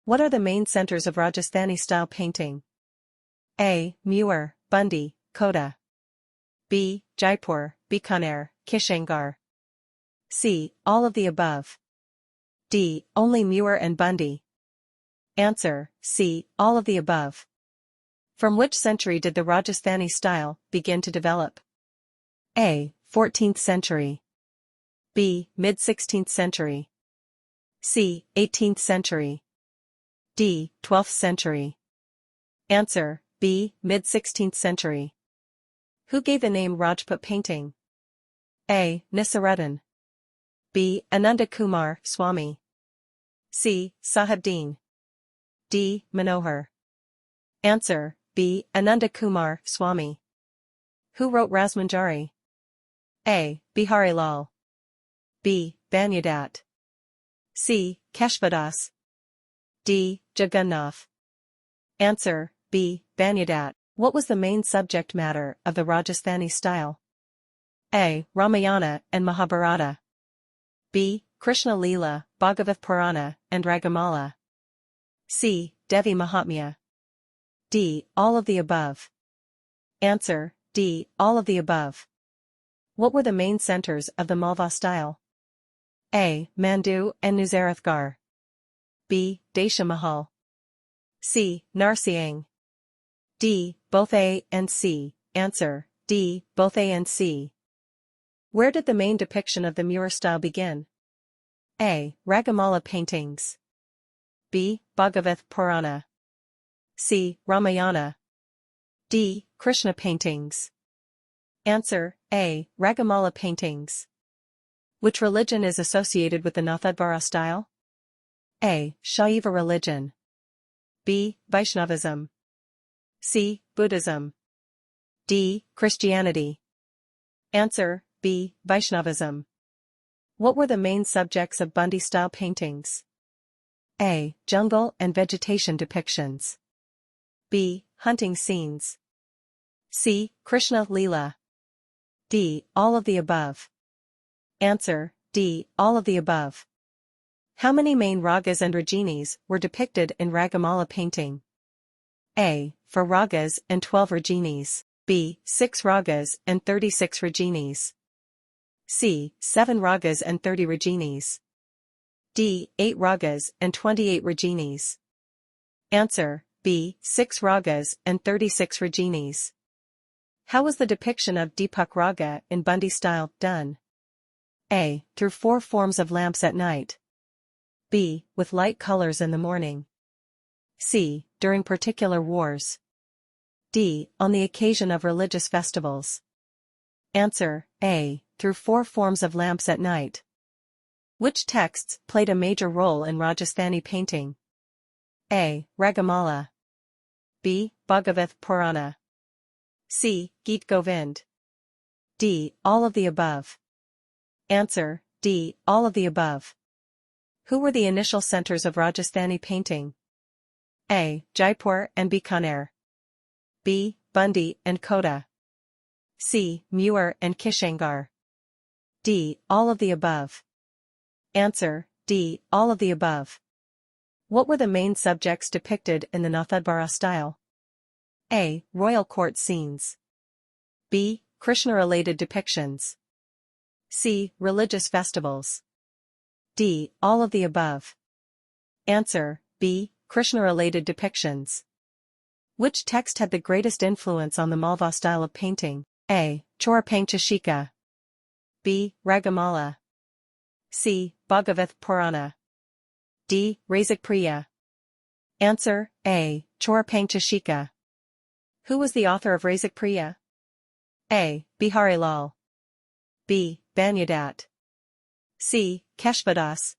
What are the main centers of Rajasthani-style painting? A. Muir, Bundi, Kota. B. Jaipur, Bikaner, Kishangar. C. All of the above. D. Only Muir and Bundi. Answer, C. All of the above. From which century did the Rajasthani style begin to develop? A. 14th century. B. Mid-16th century. C. 18th century. D. 12th century. Answer, B. Mid-16th century. Who gave the name Rajput painting? A. Nisaruddin. B. Ananda Kumar Swami. C. Sahibdeen. D. Manohar. Answer, B. Ananda Kumar Swami. Who wrote Rasmanjari? A. Bihari Lal. B. Banyadat. C. Keshvadas. D. Jagannath. Answer, B. Banyadat. What was the main subject matter of the Rajasthani style? A. Ramayana and Mahabharata. B. Krishna Leela, Bhagavath Purana, and Ragamala. C. Devi Mahatmya. D. All of the above. Answer, D. All of the above. What were the main centers of the Malva style? A. Mandu and Nuzarathgar. B. Desha Mahal. C. Narsiang. D. Both A and C. Answer, D. Both A and C. Where did the main depiction of the Muir style begin? A. Ragamala paintings. B. Bhagavath Purana. C. Ramayana. D. Krishna paintings. Answer, A. Ragamala paintings. Which religion is associated with the Nathdvara style? A. Shaiva religion. B. Vaishnavism. C. Buddhism. D. Christianity. Answer, B. Vaishnavism. What were the main subjects of Bundi-style paintings? A. Jungle and vegetation depictions. B. Hunting scenes. C. Krishna Leela. D. All of the above. Answer, D. All of the above. How many main ragas and raginis were depicted in Ragamala painting? A. 4 ragas and 12 raginis. B. 6 ragas and 36 raginis. C. 7 ragas and 30 raginis. D. 8 ragas and 28 raginis. Answer, B. 6 ragas and 36 raginis. How was the depiction of Deepak Raga in Bundi style done? A. Through 4 forms of lamps at night. B. With light colors in the morning. C. During particular wars. D. On the occasion of religious festivals. Answer, A. Through 4 forms of lamps at night. Which texts played a major role in Rajasthani painting? A. Ragamala. B. Bhagavath Purana. C. Geet Govind. D. All of the above. Answer, D. All of the above. Who were the initial centers of Rajasthani painting? A. Jaipur and Bikaner. B. Bundi and Kota. C. Muir and Kishangar. D. All of the above. Answer, D. All of the above. What were the main subjects depicted in the Nathdvara style? A. Royal court scenes. B. Krishna-related depictions. C. Religious festivals. D. All of the above. Answer, B. Krishna-related depictions. Which text had the greatest influence on the Malva style of painting? A. Chorapangchashika. B. Ragamala. C. Bhagavath Purana. D. Rasikpriya. Answer, A. Chorapangchashika. Who was the author of Rasikpriya? A. Bihari Lal. B. Banyadat. C. Keshvadas.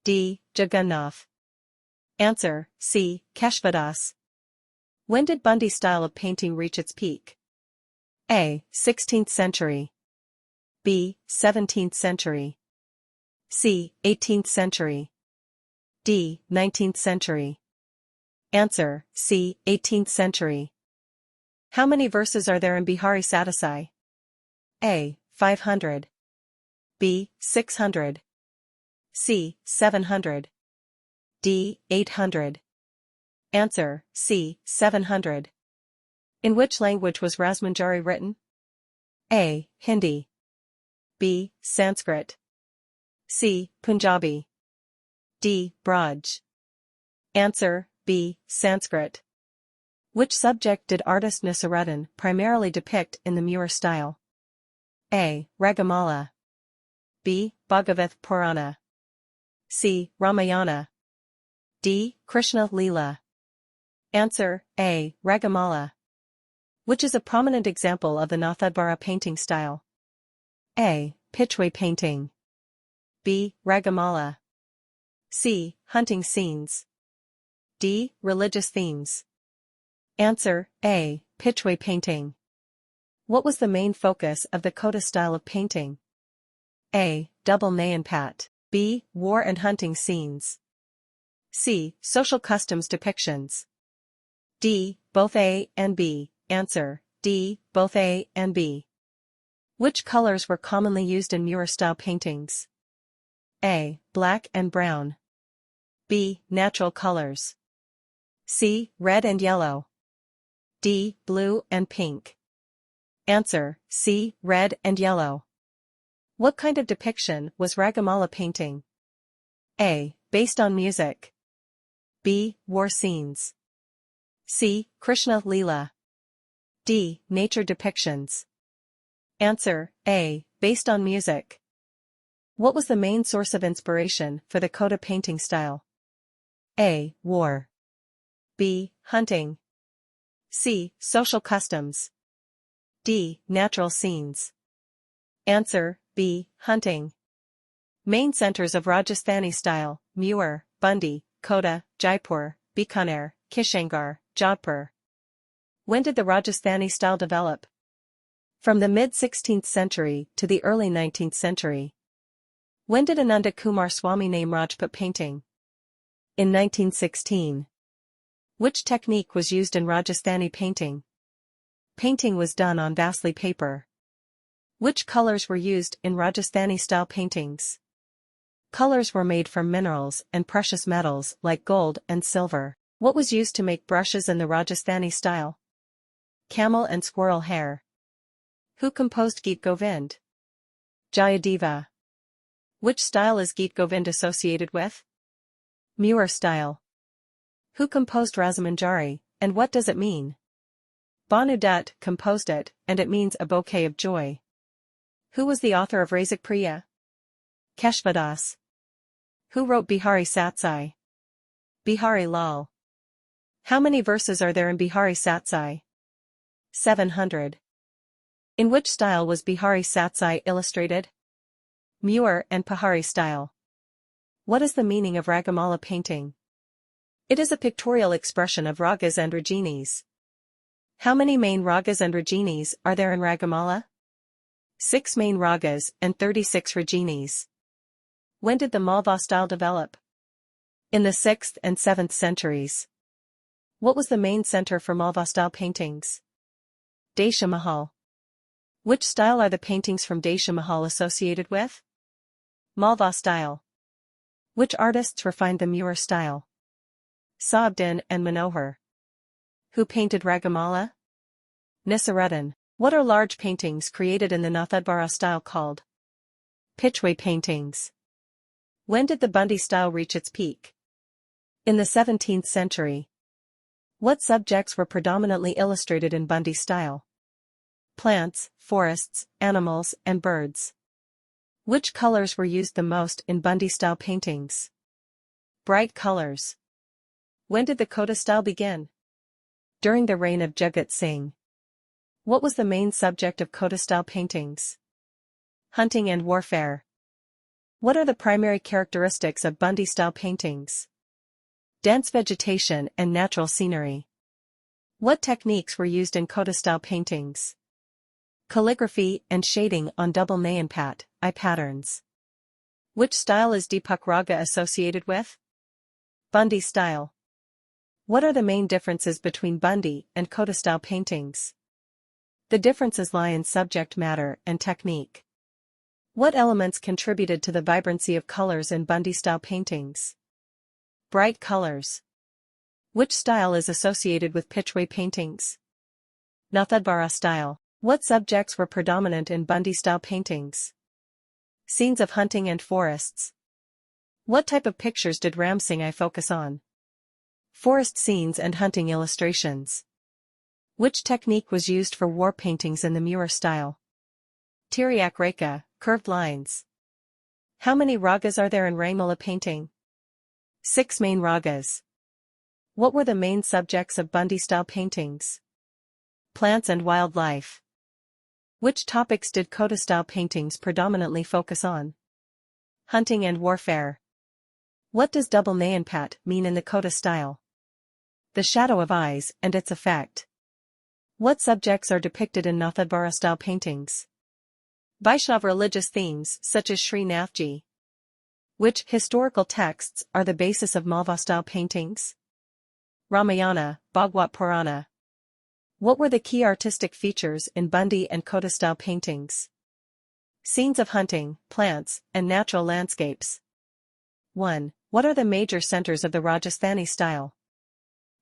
D. Jagannath. Answer, C. Keshvadas. When did Bundi style of painting reach its peak? A. 16th century. B. 17th century. C. 18th century. D. 19th century. Answer, C. 18th century. How many verses are there in Bihari Sadasai? A. 500. B. 600. C. 700. D. 800. Answer, C. 700. In which language was Rasmanjari written? A. Hindi. B. Sanskrit. C. Punjabi. D. Braj. Answer, B. Sanskrit. Which subject did artist Nasiruddin primarily depict in the Muir style? A. Ragamala. B. Bhagavath Purana. C. Ramayana. D. Krishna Leela. Answer, A. Ragamala. Which is a prominent example of the Nathadvara painting style? A. Pitchway painting. B. Ragamala. C. Hunting scenes. D. Religious themes. Answer, A. Pitchway painting. What was the main focus of the Kota style of painting? A. Double Nayanpat. B. War and hunting scenes. C. Social customs depictions. D. Both A and B. Answer, D. Both A and B. Which colors were commonly used in Muir style paintings? A. Black and brown. B. Natural colors. C. Red and yellow. D. Blue and pink. Answer, C. Red and yellow. What kind of depiction was Ragamala painting? A. Based on music. B. War scenes. C. Krishna Leela. D. Nature depictions. Answer, A. Based on music. What was the main source of inspiration for the Kota painting style? A. War. B. Hunting. C. Social customs. D. Natural scenes. Answer, B. Hunting. Main centers of Rajasthani style: Muir, Bundi, Kota, Jaipur, Bikaner, Kishangar, Jodhpur. When did the Rajasthani style develop? From the mid-16th century to the early 19th century. When did Ananda Kumar Swamy name Rajput painting? In 1916. Which technique was used in Rajasthani painting? Painting was done on Vasli paper. Which colors were used in Rajasthani style paintings? Colors were made from minerals and precious metals like gold and silver. What was used to make brushes in the Rajasthani style? Camel and squirrel hair. Who composed Geet Govind? Jayadeva. Which style is Geet Govind associated with? Muir style. Who composed Rasmanjari, and what does it mean? Bhanu Dutt composed it, and it means a bouquet of joy. Who was the author of Razik Priya? Keshvadas. Who wrote Bihari Satsai? Bihari Lal. How many verses are there in Bihari Satsai? 700. In which style was Bihari Satsai illustrated? Muir and Pahari style. What is the meaning of Ragamala painting? It is a pictorial expression of ragas and raginis. How many main ragas and raginis are there in Ragamala? 6 main ragas and 36 raginis. When did the Malva style develop? In the 6th and 7th centuries. What was the main center for Malva style paintings? Desha Mahal. Which style are the paintings from Desha Mahal associated with? Malva style. Which artists refined the Muir style? Saabdin and Manohar. Who painted Ragamala? Nasiruddin. What are large paintings created in the Nathadvara style called? Pitchway paintings. When did the Bundi style reach its peak? In the 17th century. What subjects were predominantly illustrated in Bundi style? Plants, forests, animals, and birds. Which colors were used the most in Bundi style paintings? Bright colors. When did the Kota style begin? During the reign of Jagat Singh. What was the main subject of Kota style paintings? Hunting and warfare. What are the primary characteristics of Bundi style paintings? Dense vegetation and natural scenery. What techniques were used in Kota style paintings? Calligraphy and shading on double Nayanpat, eye patterns. Which style is Deepak Raga associated with? Bundi style. What are the main differences between Bundi and Kota style paintings? The differences lie in subject matter and technique. What elements contributed to the vibrancy of colors in Bundi style paintings? Bright colors. Which style is associated with Pitchway paintings? Nathdwara style. What subjects were predominant in Bundi-style paintings? Scenes of hunting and forests. What type of pictures did Ramsingh focus on? Forest scenes and hunting illustrations. Which technique was used for war paintings in the Muir style? Tiryak Rekha, curved lines. How many ragas are there in Raimala painting? 6 main ragas. What were the main subjects of Bundi-style paintings? Plants and wildlife. Which topics did Kota-style paintings predominantly focus on? Hunting and warfare. What does double nayanpat mean in the Kota style? The shadow of eyes and its effect. What subjects are depicted in Nathdwara style paintings? Vaishnav religious themes such as Sri Nathji. Which historical texts are the basis of Malwa style paintings? Ramayana, Bhagwat Purana. What were the key artistic features in Bundi and Kota style paintings? Scenes of hunting, plants, and natural landscapes. 1. What are the major centers of the Rajasthani style?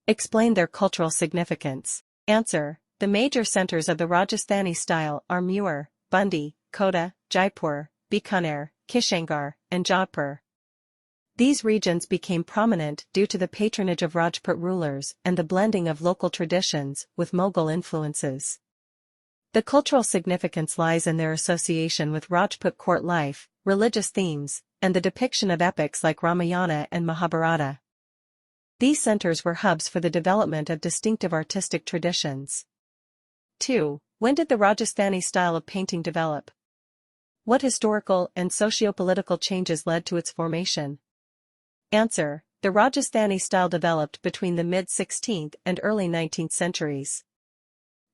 Explain their cultural significance. Answer. The major centers of the Rajasthani style are Muir, Bundi, Kota, Jaipur, Bikaner, Kishangarh, and Jodhpur. These regions became prominent due to the patronage of Rajput rulers and the blending of local traditions with Mughal influences. The cultural significance lies in their association with Rajput court life, religious themes, and the depiction of epics like Ramayana and Mahabharata. These centers were hubs for the development of distinctive artistic traditions. 2. When did the Rajasthani style of painting develop? What historical and socio-political changes led to its formation? Answer. The Rajasthani style developed between the mid-16th and early 19th centuries.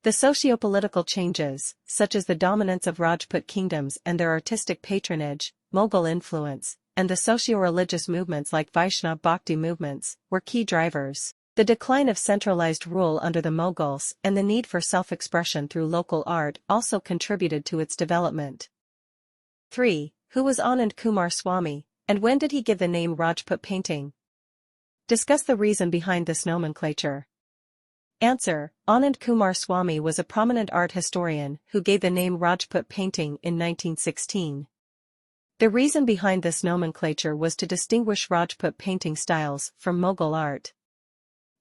The socio-political changes, such as the dominance of Rajput kingdoms and their artistic patronage, Mughal influence, and the socio-religious movements like Vaishnava Bhakti movements, were key drivers. The decline of centralized rule under the Mughals and the need for self-expression through local art also contributed to its development. 3. Who was Anand Kumar Swamy, and when did he give the name Rajput painting? Discuss the reason behind this nomenclature. Answer. Anand Kumar Swamy was a prominent art historian who gave the name Rajput painting in 1916. The reason behind this nomenclature was to distinguish Rajput painting styles from Mughal art.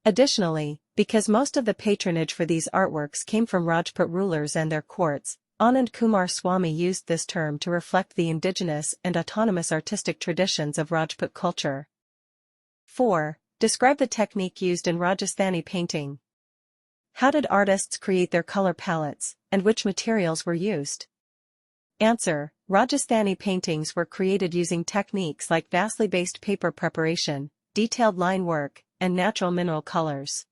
Additionally, because most of the patronage for these artworks came from Rajput rulers and their courts, Anand Kumar Swamy used this term to reflect the indigenous and autonomous artistic traditions of Rajput culture. 4. Describe the technique used in Rajasthani painting. How did artists create their color palettes, and which materials were used? Answer. Rajasthani paintings were created using techniques like Vasli-based paper preparation, detailed line work, and natural mineral colors.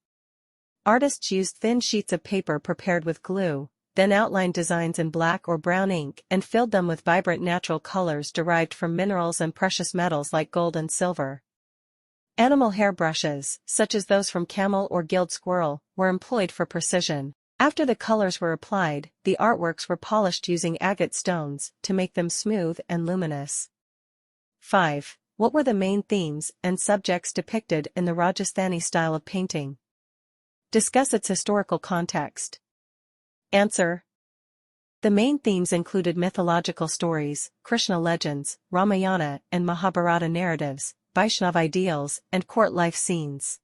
Artists used thin sheets of paper prepared with glue, then outlined designs in black or brown ink and filled them with vibrant natural colors derived from minerals and precious metals like gold and silver. Animal hair brushes, such as those from camel or gilt squirrel, were employed for precision. After the colors were applied, the artworks were polished using agate stones to make them smooth and luminous. 5. What were the main themes and subjects depicted in the Rajasthani style of painting? Discuss its historical context. Answer. The main themes included mythological stories, Krishna legends, Ramayana and Mahabharata narratives, Vaishnava ideals, and court life scenes.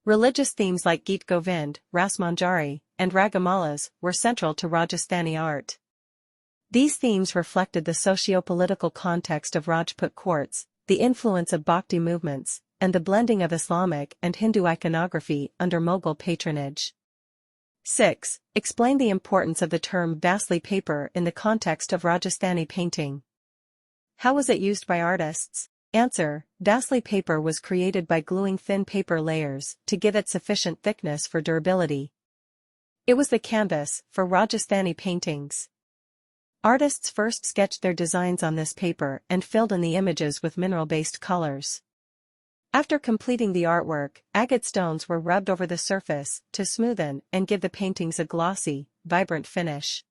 Religious themes like Geet Govind, Ras Manjari, and Ragamalas were central to Rajasthani art. These themes reflected the socio-political context of Rajput courts, the influence of Bhakti movements, and the blending of Islamic and Hindu iconography under Mughal patronage. 6. Explain the importance of the term Vasli paper in the context of Rajasthani painting. How was it used by artists? Answer. Vasli paper was created by gluing thin paper layers to give it sufficient thickness for durability. It was the canvas for Rajasthani paintings. Artists first sketched their designs on this paper and filled in the images with mineral-based colors. After completing the artwork, agate stones were rubbed over the surface to smoothen and give the paintings a glossy, vibrant finish.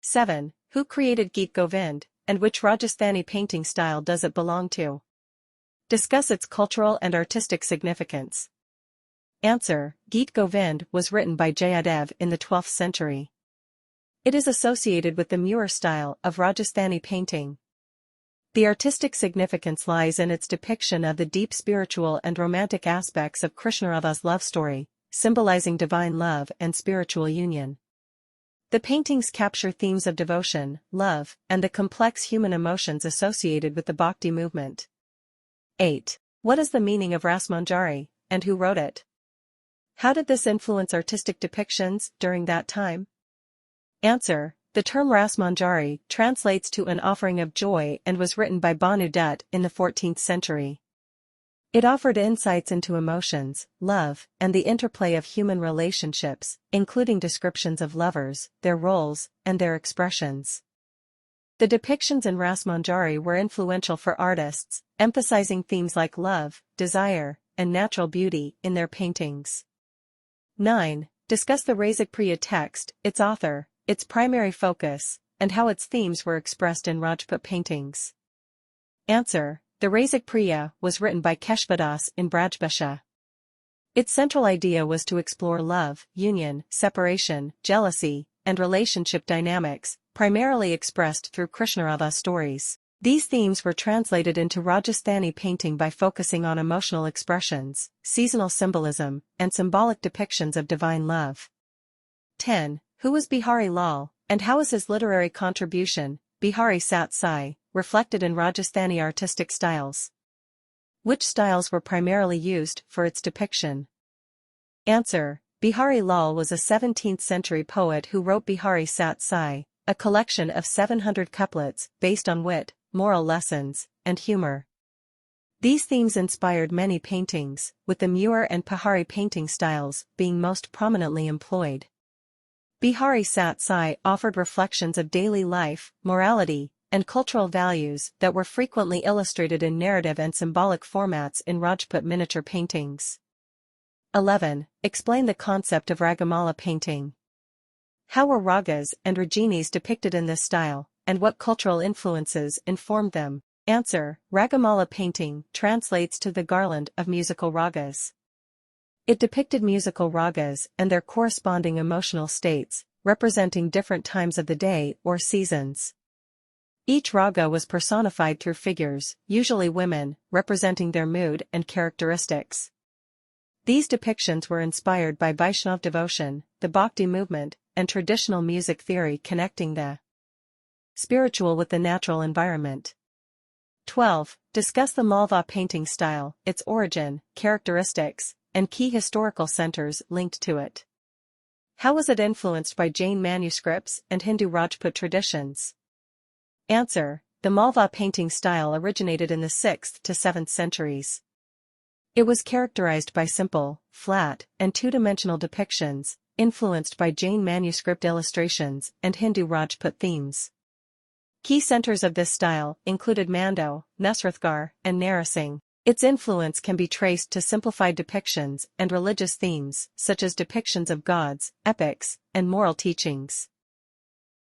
7. Who created Geet Govind, and which Rajasthani painting style does it belong to? Discuss its cultural and artistic significance. Answer: Geet Govind was written by Jayadev in the 12th century. It is associated with the Muir style of Rajasthani painting. The artistic significance lies in its depiction of the deep spiritual and romantic aspects of Krishnarava's love story, symbolizing divine love and spiritual union. The paintings capture themes of devotion, love, and the complex human emotions associated with the Bhakti movement. 8. What is the meaning of Rasmanjari, and who wrote it? How did this influence artistic depictions during that time? Answer: the term Rasmanjari translates to an offering of joy and was written by Bhanu Dutt in the 14th century. It offered insights into emotions, love, and the interplay of human relationships, including descriptions of lovers, their roles, and their expressions. The depictions in Rasmanjari were influential for artists, emphasizing themes like love, desire, and natural beauty in their paintings. 9. Discuss the Rasikpriya text, its author, its primary focus, and how its themes were expressed in Rajput paintings. Answer: the Rasikpriya was written by Keshvadas in Brajbhasha. Its central idea was to explore love, union, separation, jealousy, and relationship dynamics, primarily expressed through Krishnarava stories. These themes were translated into Rajasthani painting by focusing on emotional expressions, seasonal symbolism, and symbolic depictions of divine love. 10. Who was Bihari Lal, and how is his literary contribution, Bihari Sat Sai, reflected in Rajasthani artistic styles? Which styles were primarily used for its depiction? Answer: Bihari Lal was a 17th-century poet who wrote Bihari Sat Sai, a collection of 700 couplets based on wit, moral lessons, and humor. These themes inspired many paintings, with the Muir and Pahari painting styles being most prominently employed. Bihari Sat Sai offered reflections of daily life, morality, and cultural values that were frequently illustrated in narrative and symbolic formats in Rajput miniature paintings. 11. Explain the concept of Ragamala painting. How were ragas and raginis depicted in this style, and what cultural influences informed them? Answer: Ragamala painting translates to the garland of musical ragas. It depicted musical ragas and their corresponding emotional states, representing different times of the day or seasons. Each raga was personified through figures, usually women, representing their mood and characteristics. These depictions were inspired by Vaishnav devotion, the Bhakti movement, and traditional music theory connecting the spiritual with the natural environment. 12. Discuss the Malva painting style, its origin, characteristics, and key historical centers linked to it. How was it influenced by Jain manuscripts and Hindu Rajput traditions? Answer: the Malva painting style originated in the 6th to 7th centuries. It was characterized by simple, flat, and two-dimensional depictions, influenced by Jain manuscript illustrations and Hindu Rajput themes. Key centers of this style included Mando, Nusrathgar, and Narasingh. Its influence can be traced to simplified depictions and religious themes, such as depictions of gods, epics, and moral teachings.